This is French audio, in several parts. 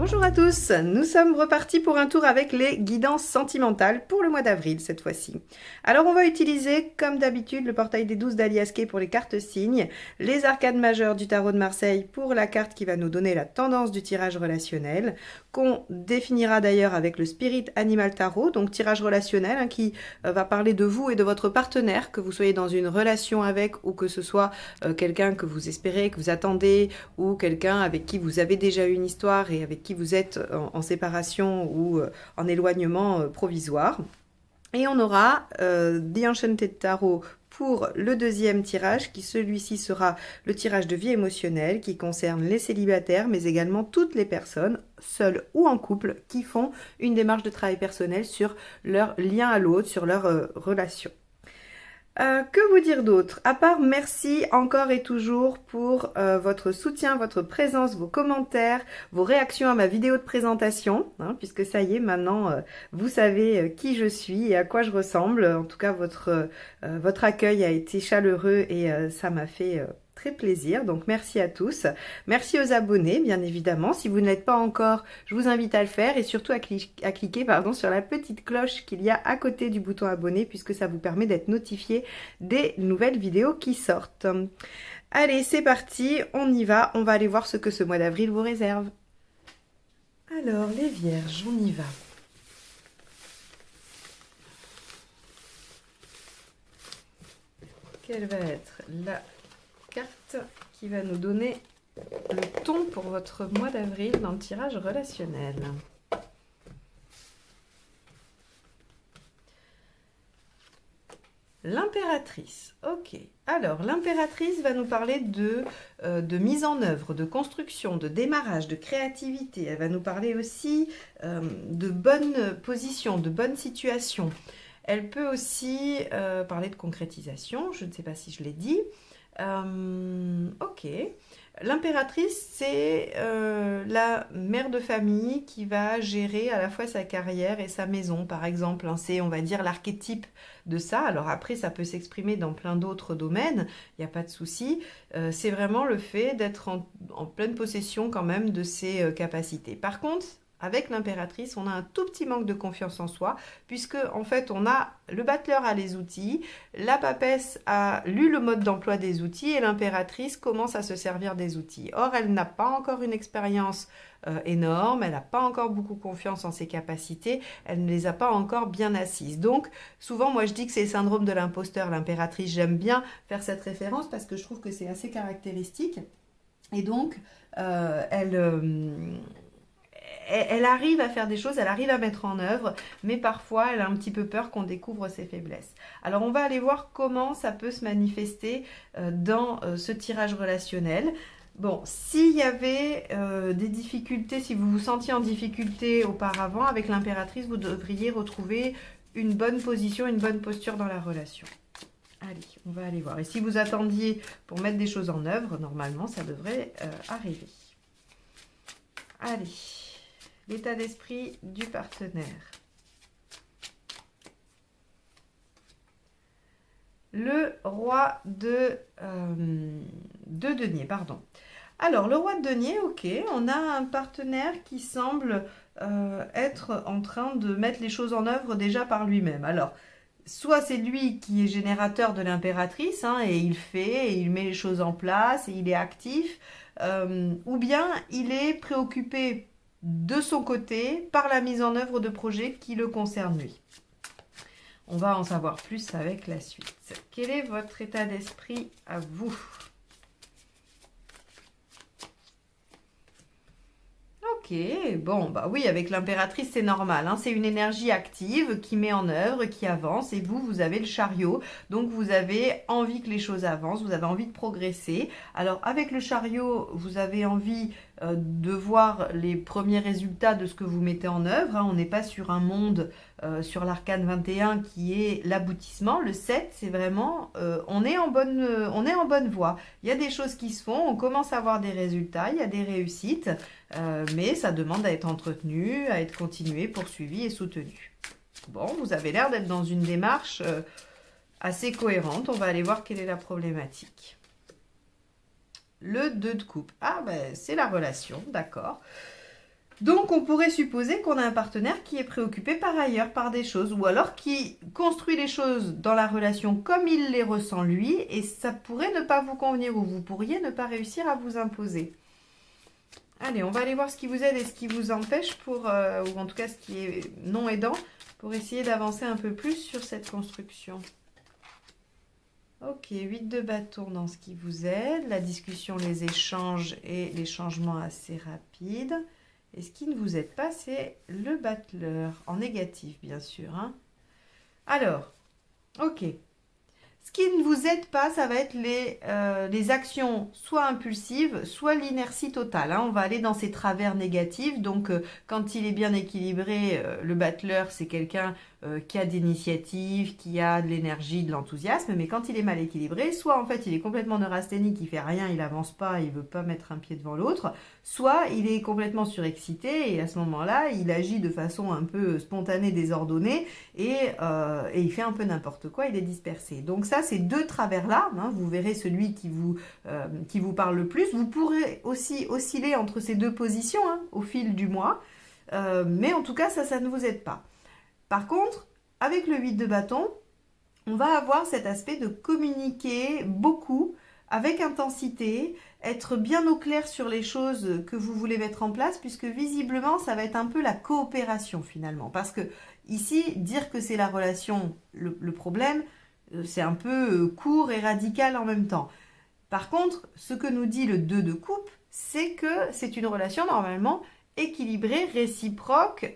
Bonjour à tous, nous sommes repartis pour un tour avec les guidances sentimentales pour le mois d'avril cette fois-ci. Alors on va utiliser comme d'habitude le portail des 12 d'Alias Kay pour les cartes signes, les arcades majeures du tarot de Marseille pour la carte qui va nous donner la tendance du tirage relationnel, qu'on définira d'ailleurs avec le Spirit Animal Tarot, donc tirage relationnel qui va parler de vous et de votre partenaire, que vous soyez dans une relation avec ou que ce soit quelqu'un que vous espérez, que vous attendez ou quelqu'un avec qui vous avez déjà eu une histoire et avec qui vous êtes en séparation ou en éloignement provisoire. Et on aura The Enchanted Tarot pour le deuxième tirage, qui celui-ci sera le tirage de vie émotionnelle, qui concerne les célibataires, mais également toutes les personnes, seules ou en couple, qui font une démarche de travail personnel sur leur lien à l'autre, sur leur relation. Que vous dire d'autre? À part merci encore et toujours pour votre soutien, votre présence, vos commentaires, vos réactions à ma vidéo de présentation, puisque ça y est, maintenant vous savez qui je suis et à quoi je ressemble. En tout cas, votre accueil a été chaleureux et ça m'a fait très plaisir, donc merci à tous. Merci aux abonnés, bien évidemment. Si vous ne l'êtes pas encore, je vous invite à le faire et surtout à cliquer sur la petite cloche qu'il y a à côté du bouton abonné, puisque ça vous permet d'être notifié des nouvelles vidéos qui sortent. Allez, c'est parti, on y va. On va aller voir ce que ce mois d'avril vous réserve. Alors, les vierges, on y va. Quelle va être la carte qui va nous donner le ton pour votre mois d'avril dans le tirage relationnel? L'impératrice. Ok. Alors, l'impératrice va nous parler de mise en œuvre, de construction, de démarrage, de créativité. Elle va nous parler aussi de bonne position, de bonne situation. Elle peut aussi parler de concrétisation. Je ne sais pas si je l'ai dit. Ok. L'impératrice, c'est la mère de famille qui va gérer à la fois sa carrière et sa maison, par exemple. C'est, on va dire, l'archétype de ça. Alors après, ça peut s'exprimer dans plein d'autres domaines, il n'y a pas de souci. C'est vraiment le fait d'être en pleine possession quand même de ses capacités. Par contre, avec l'impératrice, on a un tout petit manque de confiance en soi, puisque en fait, on a le battleur a les outils, la papesse a lu le mode d'emploi des outils et l'impératrice commence à se servir des outils. Or, elle n'a pas encore une expérience énorme, elle n'a pas encore beaucoup confiance en ses capacités, elle ne les a pas encore bien assises. Donc, souvent, moi, je dis que c'est le syndrome de l'imposteur, l'impératrice. J'aime bien faire cette référence parce que je trouve que c'est assez caractéristique. Et donc, elle arrive à faire des choses, elle arrive à mettre en œuvre, mais parfois elle a un petit peu peur qu'on découvre ses faiblesses. Alors on va aller voir comment ça peut se manifester dans ce tirage relationnel. Bon, s'il y avait des difficultés, si vous vous sentiez en difficulté auparavant avec l'impératrice, vous devriez retrouver une bonne position, une bonne posture dans la relation. Allez, on va aller voir. Et si vous attendiez pour mettre des choses en œuvre, normalement ça devrait arriver. Allez. L'état d'esprit du partenaire. Le roi de denier, pardon. Alors, le roi de denier, ok, on a un partenaire qui semble être en train de mettre les choses en œuvre déjà par lui-même. Alors, soit c'est lui qui est générateur de l'impératrice, et il fait, et il met les choses en place, et il est actif, ou bien il est préoccupé de son côté par la mise en œuvre de projets qui le concernent lui. On va en savoir plus avec la suite. Quel est votre état d'esprit à vous? Ok, bon, bah oui, avec l'impératrice, c'est normal. C'est une énergie active qui met en œuvre, qui avance. Et vous avez le chariot. Donc, vous avez envie que les choses avancent. Vous avez envie de progresser. Alors, avec le chariot, vous avez envie de voir les premiers résultats de ce que vous mettez en œuvre. On n'est pas sur un monde, sur l'arcane 21, qui est l'aboutissement. Le 7, c'est vraiment, on est en bonne voie. Il y a des choses qui se font. On commence à avoir des résultats. Il y a des réussites. Mais ça demande à être entretenu, à être continué, poursuivi et soutenu. Bon, vous avez l'air d'être dans une démarche assez cohérente. On va aller voir quelle est la problématique. Le 2 de coupe. Ah, ben, c'est la relation, d'accord. Donc on pourrait supposer qu'on a un partenaire qui est préoccupé par ailleurs, par des choses, ou alors qui construit les choses dans la relation comme il les ressent lui, et ça pourrait ne pas vous convenir, ou vous pourriez ne pas réussir à vous imposer. Allez, on va aller voir ce qui vous aide et ce qui vous empêche pour, ou en tout cas ce qui est non aidant, pour essayer d'avancer un peu plus sur cette construction. Ok, 8 de bâton dans ce qui vous aide, la discussion, les échanges et les changements assez rapides. Et ce qui ne vous aide pas, c'est le battleur, en négatif bien sûr. Hein. Alors, ok. Ce qui ne vous aide pas, ça va être les actions soit impulsives, soit l'inertie totale. Hein. On va aller dans ces travers négatifs. Donc, quand il est bien équilibré, le battleur, c'est quelqu'un qui a d'initiative, qui a de l'énergie, de l'enthousiasme. Mais quand il est mal équilibré, soit en fait il est complètement neurasthénique, il fait rien, il avance pas, il veut pas mettre un pied devant l'autre, soit il est complètement surexcité et à ce moment-là, il agit de façon un peu spontanée, désordonnée et il fait un peu n'importe quoi, il est dispersé. Donc ça, ces deux travers-là, hein, vous verrez celui qui vous parle le plus. Vous pourrez aussi osciller entre ces deux positions hein, au fil du mois, mais en tout cas, ça ne vous aide pas. Par contre, avec le 8 de bâton, on va avoir cet aspect de communiquer beaucoup, avec intensité, être bien au clair sur les choses que vous voulez mettre en place, puisque visiblement, ça va être un peu la coopération finalement. Parce que ici, dire que c'est la relation, le problème, c'est un peu court et radical en même temps. Par contre, ce que nous dit le 2 de coupe, c'est que c'est une relation normalement équilibrée, réciproque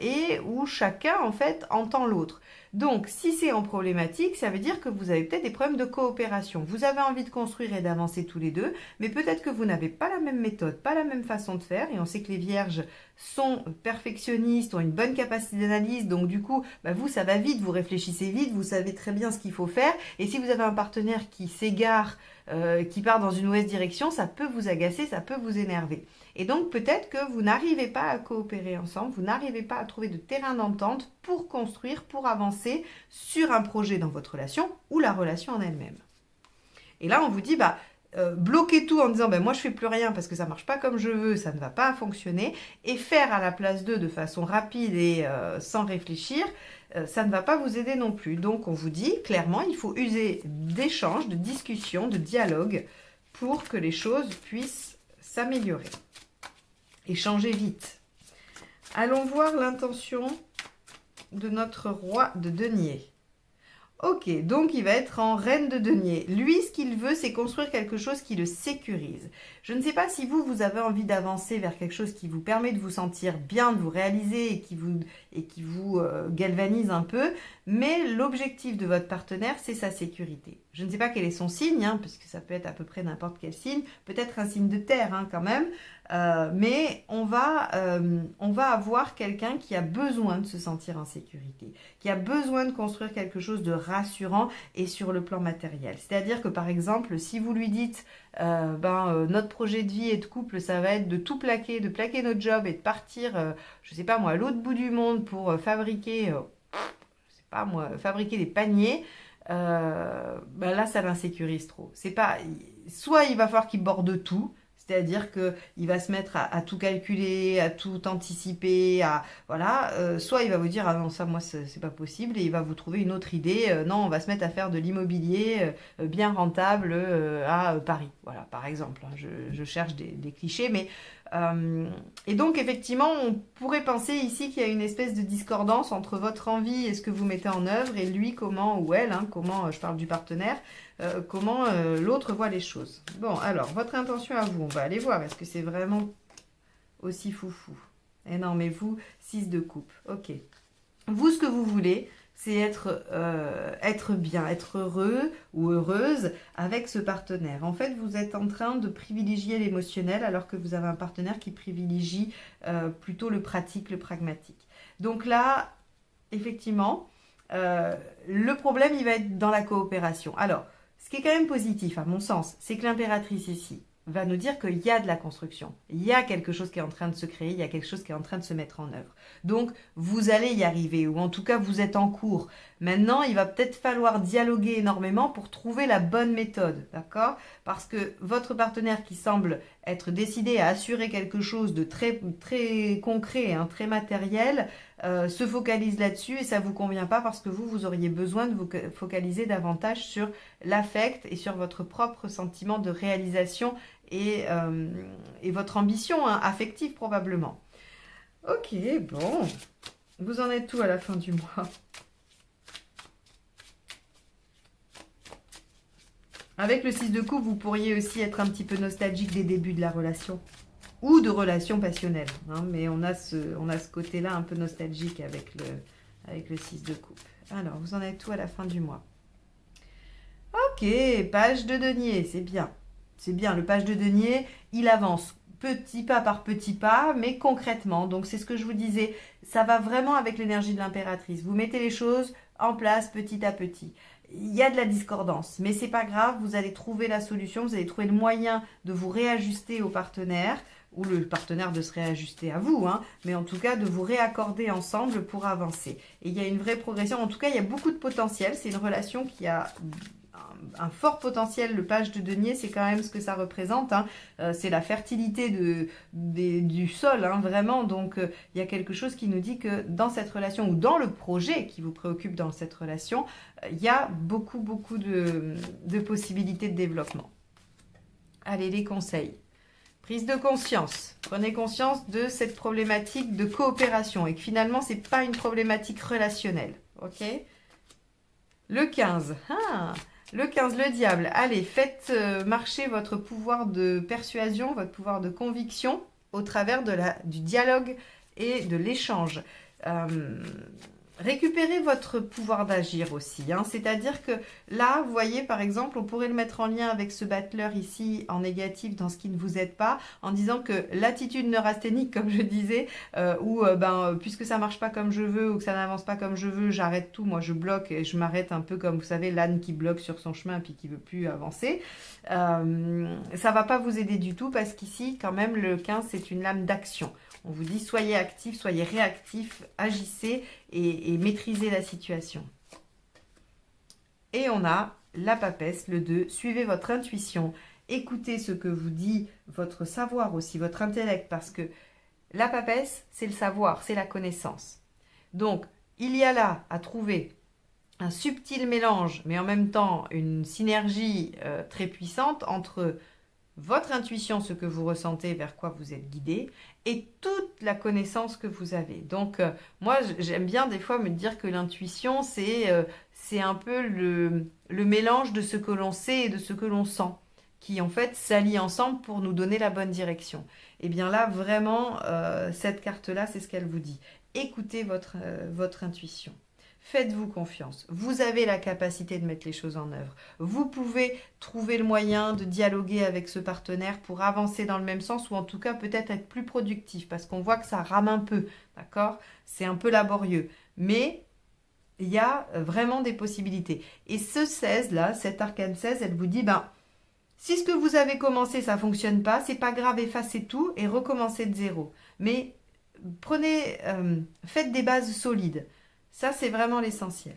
et où chacun en fait entend l'autre. Donc si c'est en problématique, ça veut dire que vous avez peut-être des problèmes de coopération. Vous avez envie de construire et d'avancer tous les deux, mais peut-être que vous n'avez pas la même méthode, pas la même façon de faire, et on sait que les vierges sont perfectionnistes, ont une bonne capacité d'analyse, donc du coup, vous, ça va vite, vous réfléchissez vite, vous savez très bien ce qu'il faut faire, et si vous avez un partenaire qui s'égare, qui part dans une mauvaise direction, ça peut vous agacer, ça peut vous énerver. Et donc peut-être que vous n'arrivez pas à coopérer ensemble, vous n'arrivez pas à trouver de terrain d'entente pour construire, pour avancer sur un projet dans votre relation ou la relation en elle-même. Et là, on vous dit, bloquer tout en disant, moi je fais plus rien parce que ça marche pas comme je veux, ça ne va pas fonctionner, et faire à la place d'eux de façon rapide et sans réfléchir, ça ne va pas vous aider non plus. Donc on vous dit clairement, il faut user d'échanges, de discussions, de dialogues pour que les choses puissent s'améliorer et changer vite. Allons voir l'intention de notre roi de denier. Ok, donc il va être en reine de denier. Lui, ce qu'il veut, c'est construire quelque chose qui le sécurise. Je ne sais pas si vous avez envie d'avancer vers quelque chose qui vous permet de vous sentir bien, de vous réaliser et qui vous galvanise un peu, mais l'objectif de votre partenaire, c'est sa sécurité. Je ne sais pas quel est son signe, hein, parce que ça peut être à peu près n'importe quel signe, peut-être un signe de terre hein, quand même, mais on va avoir quelqu'un qui a besoin de se sentir en sécurité, qui a besoin de construire quelque chose de rassurant et sur le plan matériel. C'est-à-dire que par exemple, si vous lui dites notre projet de vie et de couple, ça va être de tout plaquer, de plaquer notre job et de partir, je sais pas moi, à l'autre bout du monde pour fabriquer des paniers, là ça l'insécurise trop. C'est pas, soit il va falloir qu'il borde tout. C'est-à-dire qu'il va se mettre à tout calculer, à tout anticiper, soit il va vous dire « Ah non, ça, moi, c'est pas possible » et il va vous trouver une autre idée. Non, on va se mettre à faire de l'immobilier bien rentable à Paris. Voilà, par exemple. Hein, je cherche des clichés, mais... et donc, effectivement, on pourrait penser ici qu'il y a une espèce de discordance entre votre envie et ce que vous mettez en œuvre et lui, comment, ou elle, hein, comment, je parle du partenaire, comment l'autre voit les choses. Bon, alors, votre intention à vous, on va aller voir. Est-ce que c'est vraiment aussi foufou? Eh non, mais vous, 6 de coupe. Ok. Vous, ce que vous voulez, c'est être bien, être heureux ou heureuse avec ce partenaire. En fait, vous êtes en train de privilégier l'émotionnel alors que vous avez un partenaire qui privilégie plutôt le pratique, le pragmatique. Donc là, effectivement, le problème, il va être dans la coopération. Alors, ce qui est quand même positif, à mon sens, c'est que l'impératrice ici va nous dire qu'il y a de la construction, il y a quelque chose qui est en train de se créer, il y a quelque chose qui est en train de se mettre en œuvre. Donc, vous allez y arriver, ou en tout cas, vous êtes en cours. Maintenant, il va peut-être falloir dialoguer énormément pour trouver la bonne méthode, d'accord? Parce que votre partenaire qui semble être décidé à assurer quelque chose de très, très concret, hein, très matériel, se focalise là-dessus et ça ne vous convient pas parce que vous auriez besoin de vous focaliser davantage sur l'affect et sur votre propre sentiment de réalisation et votre ambition, hein, affective probablement. Ok, bon. Vous en êtes où à la fin du mois? Avec le 6 de coupe, vous pourriez aussi être un petit peu nostalgique des débuts de la relation. Ou de relations passionnelles. Hein, mais on a ce côté-là un peu nostalgique avec le 6 de coupe. Alors, vous en êtes où à la fin du mois? Ok, page de denier, c'est bien. C'est bien, le page de denier, il avance petit pas par petit pas, mais concrètement. Donc c'est ce que je vous disais, ça va vraiment avec l'énergie de l'impératrice. Vous mettez les choses en place petit à petit. Il y a de la discordance, mais c'est pas grave, vous allez trouver la solution, vous allez trouver le moyen de vous réajuster au partenaire, ou le partenaire de se réajuster à vous, hein, mais en tout cas de vous réaccorder ensemble pour avancer. Et il y a une vraie progression, en tout cas il y a beaucoup de potentiel, c'est une relation qui a un fort potentiel. Le page de denier, c'est quand même ce que ça représente, hein. C'est la fertilité du sol, hein, vraiment. Donc il y a quelque chose qui nous dit que dans cette relation ou dans le projet qui vous préoccupe dans cette relation, il y a beaucoup de possibilités de développement. Allez, les conseils. Prise de conscience. Prenez conscience de cette problématique de coopération et que finalement, ce n'est pas une problématique relationnelle. Ok? Le 15. Le 15, le diable. Allez, faites marcher votre pouvoir de persuasion, votre pouvoir de conviction au travers du dialogue et de l'échange. Récupérez votre pouvoir d'agir aussi, hein. C'est-à-dire que là, vous voyez, par exemple, on pourrait le mettre en lien avec ce battleur ici en négatif dans ce qui ne vous aide pas, en disant que l'attitude neurasthénique, comme je disais, puisque ça marche pas comme je veux ou que ça n'avance pas comme je veux, j'arrête tout, moi je bloque et je m'arrête un peu comme, vous savez, l'âne qui bloque sur son chemin et puis qui veut plus avancer. Ça va pas vous aider du tout parce qu'ici, quand même, le 15, c'est une lame d'action. On vous dit, soyez actifs, soyez réactifs, agissez et maîtrisez la situation. Et on a la papesse, le 2, suivez votre intuition, écoutez ce que vous dit votre savoir aussi, votre intellect, parce que la papesse, c'est le savoir, c'est la connaissance. Donc, il y a là à trouver un subtil mélange, mais en même temps une synergie très puissante entre votre intuition, ce que vous ressentez, vers quoi vous êtes guidé, et toute la connaissance que vous avez. Donc, moi, j'aime bien des fois me dire que l'intuition, c'est un peu le mélange de ce que l'on sait et de ce que l'on sent, qui en fait s'allient ensemble pour nous donner la bonne direction. Et bien là, vraiment, cette carte-là, c'est ce qu'elle vous dit. Écoutez votre intuition. Faites-vous confiance. Vous avez la capacité de mettre les choses en œuvre. Vous pouvez trouver le moyen de dialoguer avec ce partenaire pour avancer dans le même sens ou en tout cas peut-être être plus productif parce qu'on voit que ça rame un peu, d'accord? C'est un peu laborieux. Mais il y a vraiment des possibilités. Et ce 16 là, cet arcane 16, elle vous dit, si ce que vous avez commencé, ça ne fonctionne pas, c'est pas grave, effacez tout et recommencez de zéro. Mais faites des bases solides. Ça, c'est vraiment l'essentiel.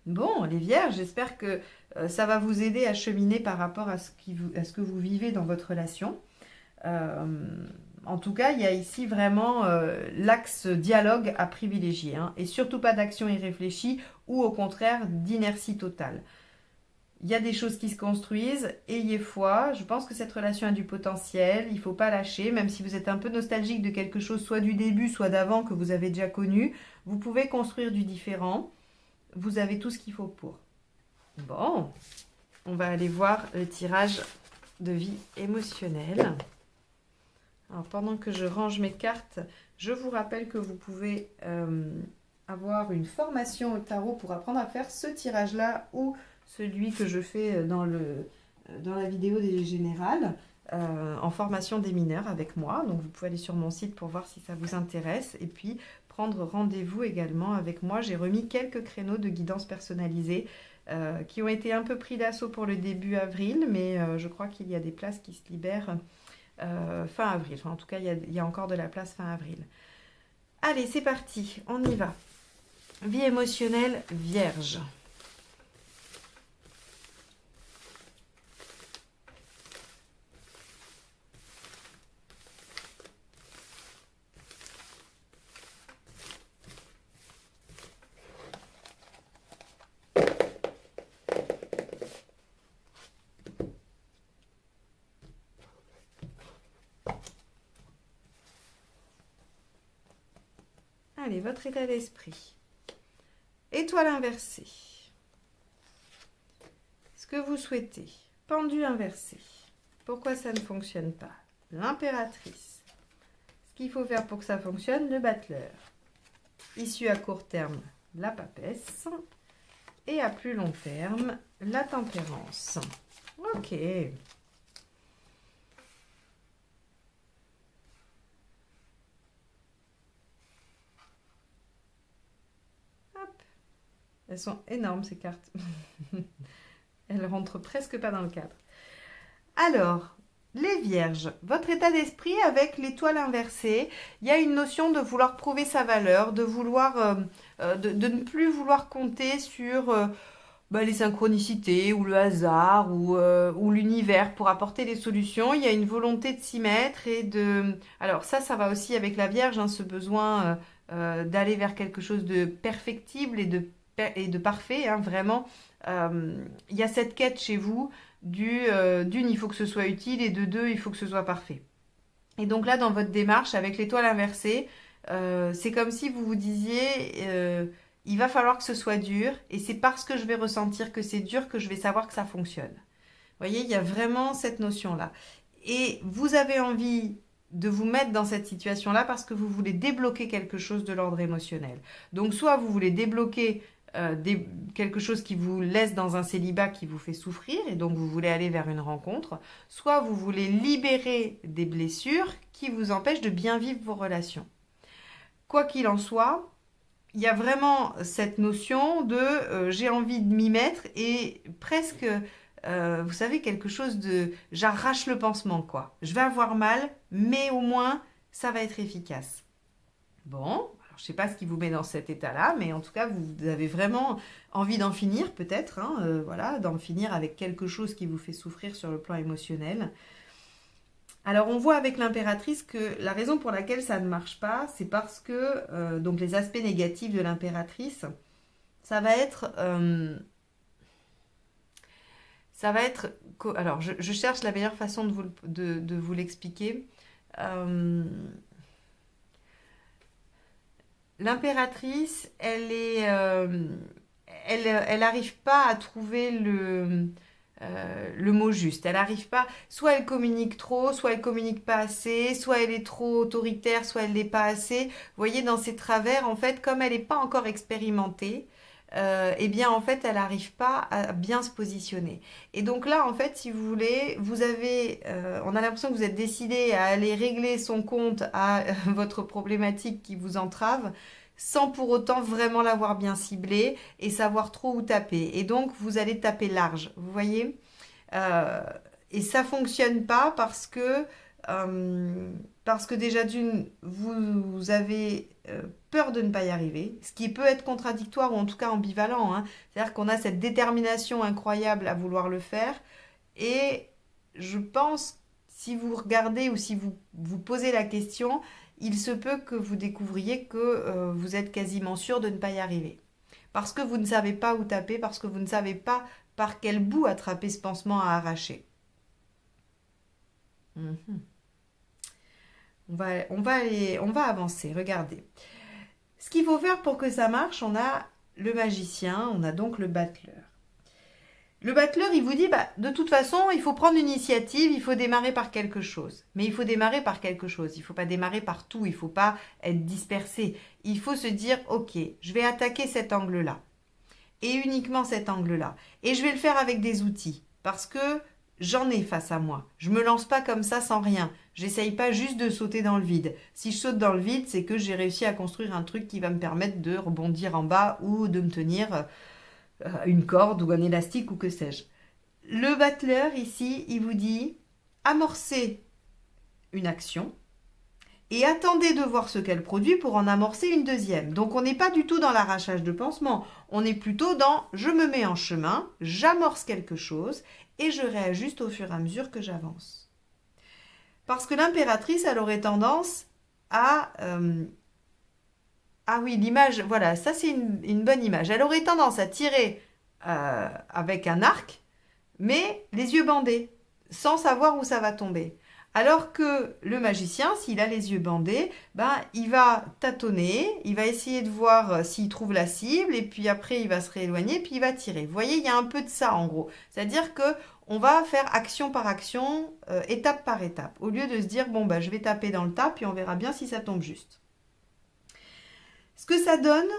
Bon, les vierges, j'espère que ça va vous aider à cheminer par rapport à ce que vous vivez dans votre relation. En tout cas, il y a ici vraiment l'axe dialogue à privilégier, hein, et surtout pas d'action irréfléchie ou au contraire d'inertie totale. Il y a des choses qui se construisent, ayez foi, je pense que cette relation a du potentiel, il ne faut pas lâcher, même si vous êtes un peu nostalgique de quelque chose, soit du début, soit d'avant que vous avez déjà connu, vous pouvez construire du différent, vous avez tout ce qu'il faut pour. Bon, on va aller voir le tirage de vie émotionnelle. Alors pendant que je range mes cartes, je vous rappelle que vous pouvez avoir une formation au tarot pour apprendre à faire ce tirage-là ou celui que je fais dans la vidéo des générales, en formation des mineurs avec moi. Donc vous pouvez aller sur mon site pour voir si ça vous intéresse et puis prendre rendez-vous également avec moi. J'ai remis quelques créneaux de guidance personnalisée qui ont été un peu pris d'assaut pour le début avril, mais je crois qu'il y a des places qui se libèrent fin avril. Enfin, en tout cas, il y a encore de la place fin avril. Allez, c'est parti, on y va. Vie émotionnelle vierge. Allez, votre état d'esprit. Étoile inversée. Ce que vous souhaitez. Pendu inversé. Pourquoi ça ne fonctionne pas? L'impératrice. Ce qu'il faut faire pour que ça fonctionne, le battleur. Issue à court terme, la papesse. Et à plus long terme, la tempérance. Ok. Elles sont énormes, ces cartes. Elles rentrent presque pas dans le cadre. Alors, les vierges, votre état d'esprit avec l'étoile inversée, il y a une notion de vouloir prouver sa valeur, de vouloir, de ne plus vouloir compter sur les synchronicités ou le hasard ou l'univers pour apporter des solutions. Il y a une volonté de s'y mettre et de... Alors ça va aussi avec la vierge, hein, ce besoin d'aller vers quelque chose de perfectible et de parfait, hein, vraiment. Il y a cette quête chez vous d'une, il faut que ce soit utile, et de deux, il faut que ce soit parfait. Et donc là, dans votre démarche, avec l'étoile inversée, c'est comme si vous vous disiez, il va falloir que ce soit dur, et c'est parce que je vais ressentir que c'est dur que je vais savoir que ça fonctionne. Vous voyez, il y a vraiment cette notion-là. Et vous avez envie de vous mettre dans cette situation-là parce que vous voulez débloquer quelque chose de l'ordre émotionnel. Donc, soit vous voulez débloquer quelque chose qui vous laisse dans un célibat qui vous fait souffrir et donc vous voulez aller vers une rencontre, soit vous voulez libérer des blessures qui vous empêchent de bien vivre vos relations. Quoi qu'il en soit, il y a vraiment cette notion de j'ai envie de m'y mettre et presque, vous savez, quelque chose de j'arrache le pansement, quoi. Je vais avoir mal, mais au moins ça va être efficace. Bon, je ne sais pas ce qui vous met dans cet état-là, mais en tout cas, vous avez vraiment envie d'en finir, peut-être, hein, voilà, d'en finir avec quelque chose qui vous fait souffrir sur le plan émotionnel. Alors, on voit avec l'impératrice que la raison pour laquelle ça ne marche pas, c'est parce que, donc les aspects négatifs de l'impératrice, ça va être... alors, je cherche la meilleure façon de vous l'expliquer. L'impératrice, elle n'arrive pas à trouver le mot juste. Elle n'arrive pas, soit elle communique trop, soit elle communique pas assez, soit elle est trop autoritaire, soit elle l'est pas assez. Vous voyez, dans ses travers, en fait, comme elle n'est pas encore expérimentée, eh bien, en fait, elle n'arrive pas à bien se positionner. Et donc là, en fait, si vous voulez, on a l'impression que vous êtes décidé à aller régler son compte à votre problématique qui vous entrave, sans pour autant vraiment l'avoir bien ciblé et savoir trop où taper. Et donc, vous allez taper large, vous voyez. Et ça fonctionne pas parce que déjà d'une, vous avez peur de ne pas y arriver, ce qui peut être contradictoire ou en tout cas ambivalent, hein. C'est-à-dire qu'on a cette détermination incroyable à vouloir le faire et je pense, si vous regardez ou si vous posez la question, il se peut que vous découvriez que vous êtes quasiment sûr de ne pas y arriver. Parce que vous ne savez pas où taper, parce que vous ne savez pas par quel bout attraper ce pansement à arracher. On va avancer, regardez. Ce qu'il faut faire pour que ça marche, on a le magicien, on a donc le battleur. Le battleur, il vous dit, de toute façon, il faut prendre l'initiative, il faut démarrer par quelque chose. Mais il faut démarrer par quelque chose, il ne faut pas démarrer par tout, il ne faut pas être dispersé. Il faut se dire, ok, je vais attaquer cet angle-là. Et uniquement cet angle-là. Et je vais le faire avec des outils. Parce que j'en ai face à moi. Je ne me lance pas comme ça sans rien. J'essaye pas juste de sauter dans le vide. Si je saute dans le vide, c'est que j'ai réussi à construire un truc qui va me permettre de rebondir en bas ou de me tenir une corde ou un élastique ou que sais-je. Le battleur ici, il vous dit amorcer une action et attendez de voir ce qu'elle produit pour en amorcer une deuxième. Donc on n'est pas du tout dans l'arrachage de pansement, on est plutôt dans je me mets en chemin, j'amorce quelque chose et je réajuste au fur et à mesure que j'avance. Parce que l'impératrice, elle aurait tendance à... ah oui, l'image, voilà, ça c'est une bonne image. Elle aurait tendance à tirer avec un arc, mais les yeux bandés, sans savoir où ça va tomber. Alors que le magicien, s'il a les yeux bandés, ben, il va tâtonner, il va essayer de voir s'il trouve la cible, et puis après il va se rééloigner, puis il va tirer. Vous voyez, il y a un peu de ça en gros. C'est-à-dire que on va faire action par action, étape par étape, au lieu de se dire, bon, ben, je vais taper dans le tas, puis on verra bien si ça tombe juste. Ce que ça donne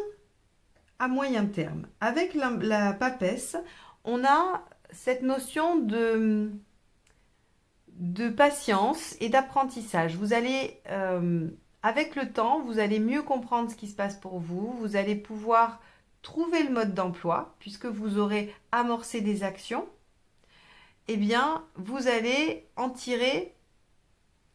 à moyen terme, avec la papesse, on a cette notion de patience et d'apprentissage. Vous allez, avec le temps, vous allez mieux comprendre ce qui se passe pour vous. Vous allez pouvoir trouver le mode d'emploi, puisque vous aurez amorcé des actions. Eh bien, vous allez en tirer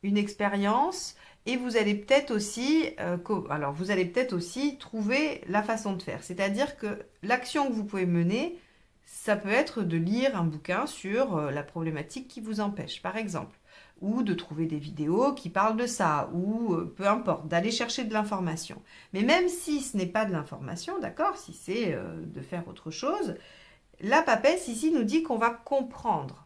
une expérience et vous allez peut-être aussi, vous allez peut-être aussi trouver la façon de faire. C'est-à-dire que l'action que vous pouvez mener, ça peut être de lire un bouquin sur la problématique qui vous empêche, par exemple, ou de trouver des vidéos qui parlent de ça, ou peu importe, d'aller chercher de l'information. Mais même si ce n'est pas de l'information, d'accord, si c'est de faire autre chose, la papesse ici nous dit qu'on va comprendre.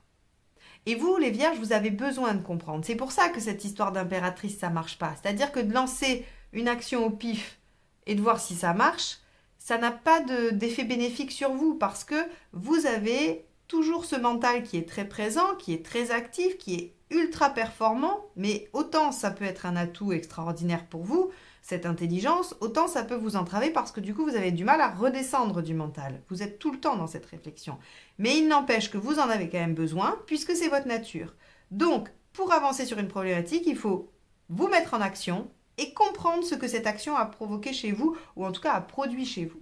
Et vous, les vierges, vous avez besoin de comprendre. C'est pour ça que cette histoire d'impératrice, ça ne marche pas. C'est-à-dire que de lancer une action au pif et de voir si ça marche, ça n'a pas d'effet bénéfique sur vous parce que vous avez toujours ce mental qui est très présent, qui est très actif, qui est ultra performant, mais autant ça peut être un atout extraordinaire pour vous, cette intelligence, autant ça peut vous entraver parce que du coup vous avez du mal à redescendre du mental. Vous êtes tout le temps dans cette réflexion. Mais il n'empêche que vous en avez quand même besoin puisque c'est votre nature. Donc, pour avancer sur une problématique, il faut vous mettre en action et comprendre ce que cette action a provoqué chez vous ou en tout cas a produit chez vous.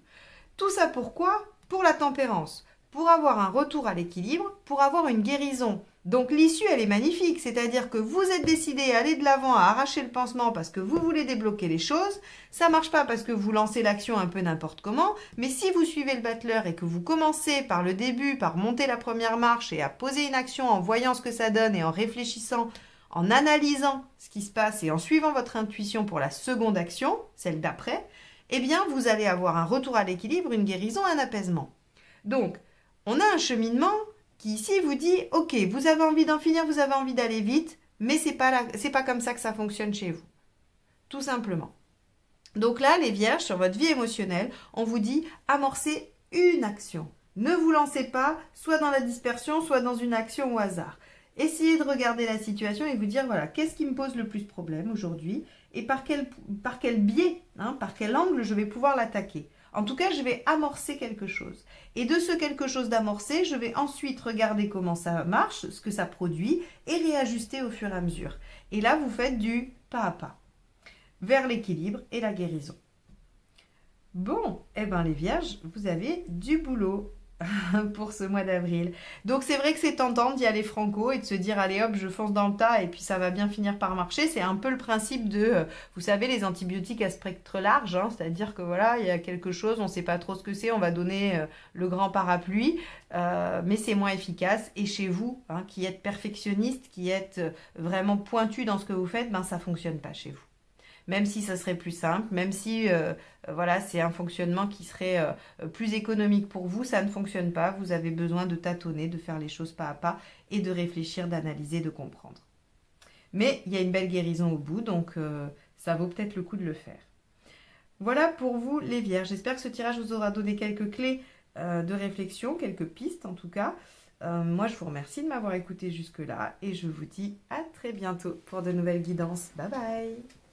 Tout ça pourquoi ? Pour la tempérance, pour avoir un retour à l'équilibre, pour avoir une guérison. Donc l'issue, elle est magnifique, c'est-à-dire que vous êtes décidé à aller de l'avant, à arracher le pansement parce que vous voulez débloquer les choses. Ça marche pas parce que vous lancez l'action un peu n'importe comment, mais si vous suivez le battleur et que vous commencez par le début, par monter la première marche et à poser une action en voyant ce que ça donne et en réfléchissant, en analysant ce qui se passe et en suivant votre intuition pour la seconde action, celle d'après, eh bien vous allez avoir un retour à l'équilibre, une guérison, un apaisement. Donc, on a un cheminement qui ici vous dit, ok, vous avez envie d'en finir, vous avez envie d'aller vite, mais c'est pas comme ça que ça fonctionne chez vous. Tout simplement. Donc là, les vierges, sur votre vie émotionnelle, on vous dit, amorcez une action. Ne vous lancez pas, soit dans la dispersion, soit dans une action au hasard. Essayez de regarder la situation et vous dire, voilà, qu'est-ce qui me pose le plus de problèmes aujourd'hui et par quel biais, par quel angle je vais pouvoir l'attaquer. En tout cas, je vais amorcer quelque chose. Et de ce quelque chose d'amorcé, je vais ensuite regarder comment ça marche, ce que ça produit, et réajuster au fur et à mesure. Et là, vous faites du pas à pas, vers l'équilibre et la guérison. Bon, eh bien les vierges, vous avez du boulot pour ce mois d'avril. Donc c'est vrai que c'est tentant d'y aller franco et de se dire allez hop je fonce dans le tas et puis ça va bien finir par marcher. C'est un peu le principe de, vous savez, les antibiotiques à spectre large, c'est-à-dire que voilà, il y a quelque chose, on ne sait pas trop ce que c'est, on va donner le grand parapluie, mais c'est moins efficace. Et chez vous, qui êtes perfectionniste, qui êtes vraiment pointu dans ce que vous faites, ça ne fonctionne pas chez vous. Même si ça serait plus simple, même si voilà, c'est un fonctionnement qui serait plus économique pour vous, ça ne fonctionne pas. Vous avez besoin de tâtonner, de faire les choses pas à pas et de réfléchir, d'analyser, de comprendre. Mais il y a une belle guérison au bout, donc ça vaut peut-être le coup de le faire. Voilà pour vous les vierges. J'espère que ce tirage vous aura donné quelques clés de réflexion, quelques pistes en tout cas. Moi, je vous remercie de m'avoir écouté jusque-là et je vous dis à très bientôt pour de nouvelles guidances. Bye bye!